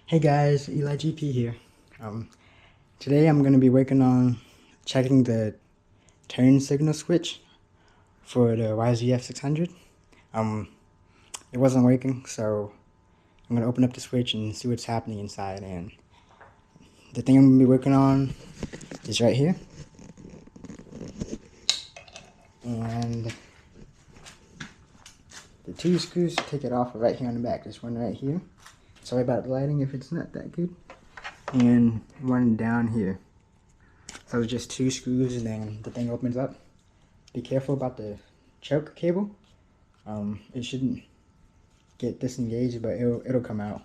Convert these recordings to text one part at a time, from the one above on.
Hey guys, Eli GP here. Today I'm going to be working on checking the turn signal switch for the YZF600. It wasn't working, so I'm going to open up the switch and see what's happening inside. And the thing I'm going to be working on is right here. And the two screws to take it off are right here on the back. There's one right here. Sorry about the lighting if it's not that good. And one down here. So it's just two screws and then the thing opens up. Be careful about the choke cable. It shouldn't get disengaged, but it'll come out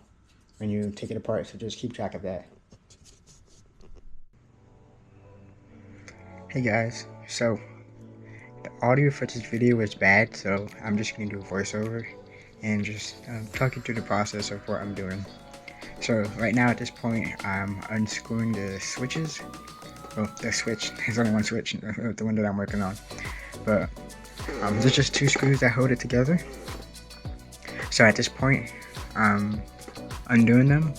when you take it apart, so just keep track of that. Hey guys, so the audio for this video is bad, so I'm just going to do a voiceover and just talk you through the process of what I'm doing. So right now at this point I'm unscrewing the switches. Well, the switch, there's only one switch, the one that I'm working on. But there's just two screws that hold it together. So at this point, I'm undoing them.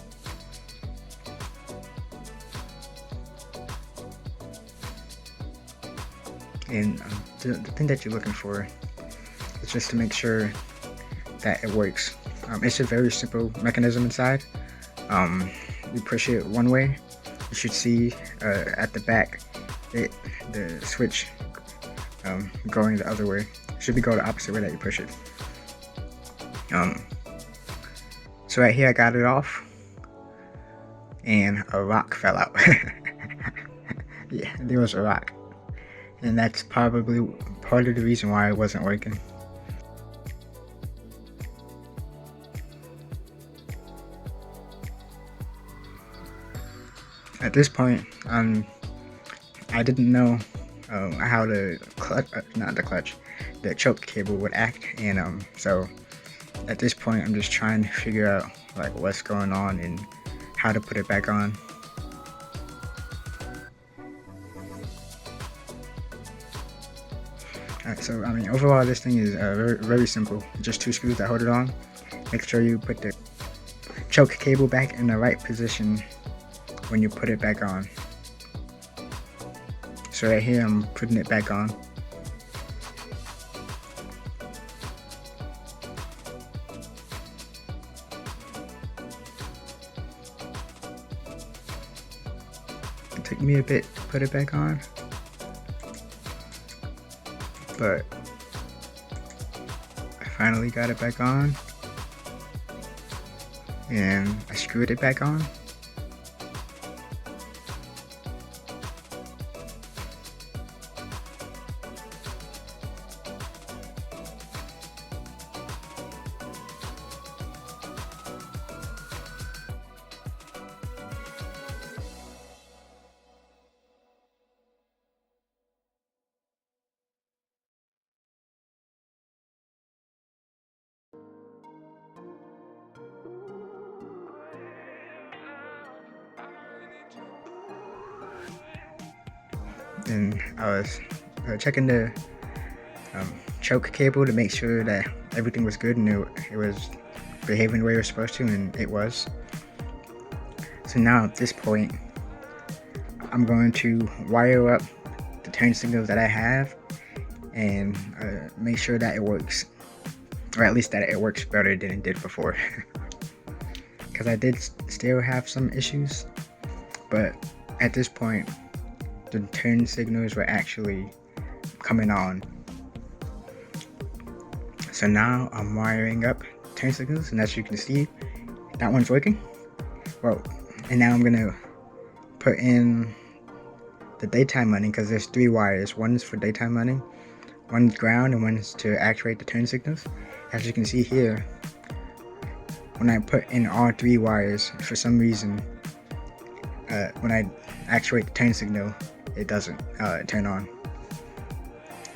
And the thing that you're looking for is just to make sure that it works. It's a very simple mechanism inside. You push it one way, you should see at the back the switch going the other way. It should be going the opposite way that you push it. So right here I got it off and a rock fell out. Yeah, there was a rock, and that's probably part of the reason why it wasn't working. At this point, I didn't know how the choke cable would act, and so at this point I'm just trying to figure out like what's going on and how to put it back on. Alright, so I mean overall this thing is very simple. Just two screws that hold it on. Make sure you put the choke cable back in the right position when you put it back on. So right here I'm putting it back on. It took me a bit to put it back on, but I finally got it back on, and I screwed it back on. And I was checking the choke cable to make sure that everything was good and it was behaving the way it was supposed to, and it was. So now at this point I'm going to wire up the turn signals that I have and make sure that it works, or at least that it works better than it did before. Because I did still have some issues, but at this point the turn signals were actually coming on. So now I'm wiring up turn signals, and as you can see, that one's working. Well, and now I'm gonna put in the daytime running, because there's three wires. One's for daytime running, one's ground, and one's to actuate the turn signals. As you can see here, when I put in all three wires, for some reason, when I actuate the turn signal, it doesn't turn on.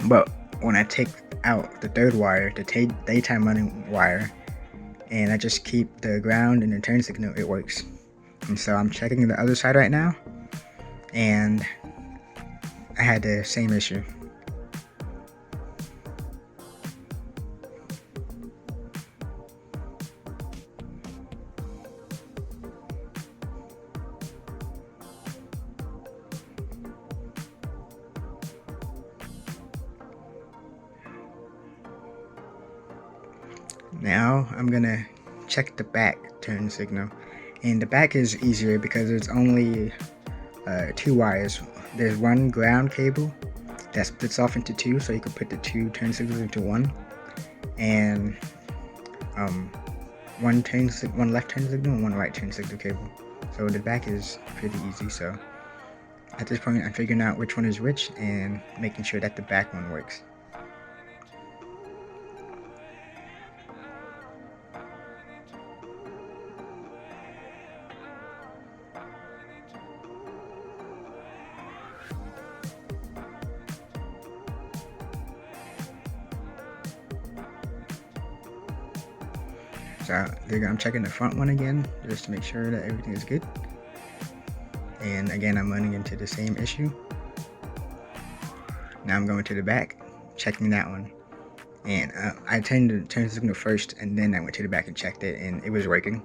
But when I take out the third wire, the daytime running wire, and I just keep the ground and the turn signal, it works. And so I'm checking the other side right now, and I had the same issue. Now I'm gonna check the back turn signal, and the back is easier because there's only 2 wires. There's one ground cable that splits off into 2, so you can put the 2 turn signals into 1, and one left turn signal and 1 right turn signal cable. So the back is pretty easy. So at this point I'm figuring out which one is which and making sure that the back one works. So there you go. I'm checking the front one again just to make sure that everything is good. And again, I'm running into the same issue. Now I'm going to the back, checking that one. And I turned the turn signal first, and then I went to the back and checked it, and it was working.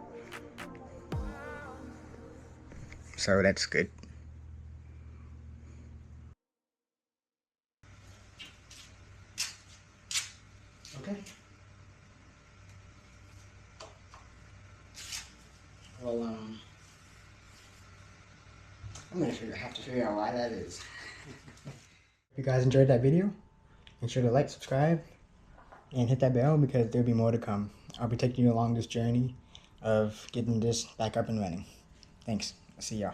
So that's good. Okay. Well, I'm gonna have to figure out why that is. If you guys enjoyed that video, make sure to like, subscribe, and hit that bell because there'll be more to come. I'll be taking you along this journey of getting this back up and running. Thanks. See y'all.